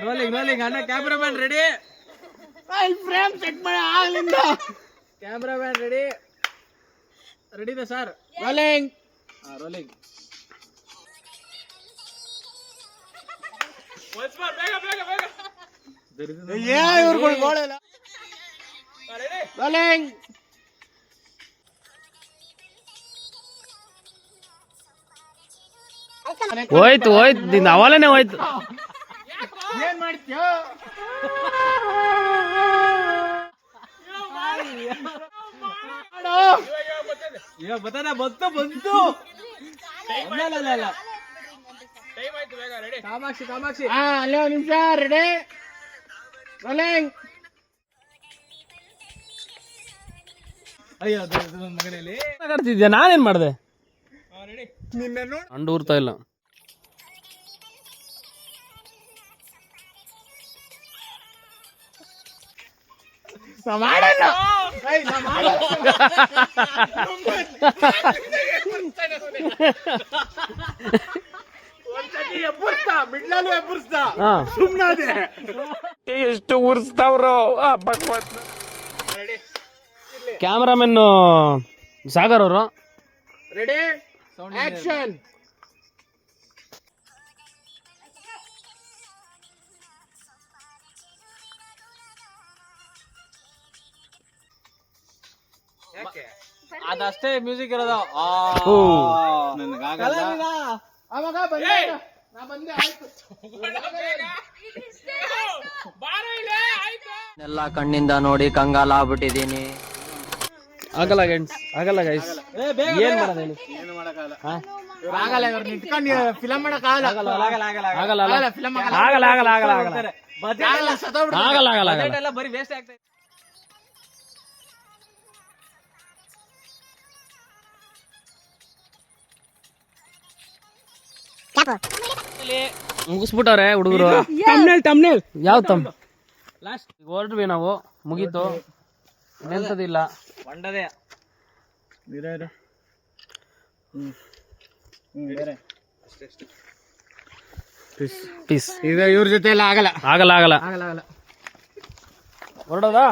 Rolling rolling ಅಣ್ಣ cameraman ready frame set ಮಾಡಿ ಆಗ್ಲಿಂದ ಕ್ಯಾಮ್ರಾಮನ್ ರೆಡಿ ರೆಡಿ ಇದೆ ಸರ್ ರೋಲಿಂಗ್ ರೋಲಿಂಗ್ ಇವ್ರುಗಳು ಗೋಳಿಲ್ಲ ರೋಲಿಂಗ್ ಹೋಯ್ತು ಹೋಯ್ತು ನಿಂದ ಅವಲೇನೆ ಹೋಯ್ತು. ಏನ್ ಮಾಡ್ತೀಯೋ ಇವಾಗ ಬರ್ತದ ಬಂತು ಬಂತು ಕಾಮಾಕ್ಷಿ ಕಾಮಾಕ್ಷಿ ಅಲ್ಲೇ ಒಂದ್ ನಿಮಿಷ ರೆಡಿ ರೋಲಿಂಗ್ ಅಯ್ಯೋ ಮಗನಲ್ಲಿ ಮಾತಾಡ್ತಿದ್ಯಾ ನಾನೇನ್ ಮಾಡ್ದೆ ನಿನ್ನ ನೋಡಿ ಅಂಡು ಊರ್ತಾ ಇಲ್ಲ. ಮಾಡೋಣ ಒಂದ್ಸತಿ ಎಬ್ಬರ್ಸ್ತಾ ಮಿಡ್ಲಲ್ಲೂ ಎಬ್ಬರ್ಸ್ತಾ ಸುಮ್ನಾದೆ ಎಷ್ಟು ಉರ್ಸ್ತಾವ್ರು ಕ್ಯಾಮರಾಮನ್ ಸಾಗರ್ ಅವರು. ರೆಡಿ ಆಕ್ಷನ್ ಅದಷ್ಟೇ ಮ್ಯೂಸಿಕ್ ಇರೋದು ಅವಾಗ ಬಂದೆ ನಾ ಬಂದೆ ಆಯ್ತು ಎಲ್ಲ ಕಣ್ಣಿಂದ ನೋಡಿ ಕಂಗಾಲ ಆಗ್ಬಿಟ್ಟಿದೀನಿ. ಆಗಲ್ಲ ಗೈಸ್ ಆಗಲ್ಲ ಗೈಸ್ ಏನ್ ಮಾಡೋದು ಹೇಳಿ. ಏನು ಮಾಡಕ್ಕಾಗಲ್ಲ ಆಗಲ್ಲ ಇವ್ರು ನಿಂತ್ಕೊಂಡು ಫಿಲಂ ಮಾಡಕ್ಕಾಗಲ್ಲ ಆಗಲ್ಲ ಆಗಲ್ಲ ಫಿಲಂ ಆಗಲ್ಲ ಆಗಲ್ಲ ಆಗಲ್ಲ ಆಗಲ್ಲ ಆಗಲ್ಲ ಆಗಲ್ಲ ಸತ್ತೋಗ್ಬಿಡ್ತಾರೆ. ಆಗಲ್ಲ ಆಗಲ್ಲ ಆಗಲ್ಲ. ಎಲ್ಲ ಬರೀ ವೇಸ್ಟ್ ಆಗ್ತಾ ಇದೆ. ಮುಗಿಸ್ಬಿಟ್ಟವ್ರೆ ಹುಡುಗರು. ತಮ್ನೇಲ್ ಯಾವ ತಮ್ ಲಾಸ್ಟ್ ಹೊರಟ್ವಿ ನಾವು ಮುಗೀತು ನೆಂತದಿಲ್ಲ. ಒಂಡದೆ ಪೀಸ್ ಈಗ ಇವ್ರ ಜೊತೆ ಎಲ್ಲ ಆಗಲ್ಲ ಆಗಲ್ಲ ಆಗಲ್ಲ ಆಗಲ್ಲ ಆಗಲ್ಲ ಹೊರಡೋದಾ.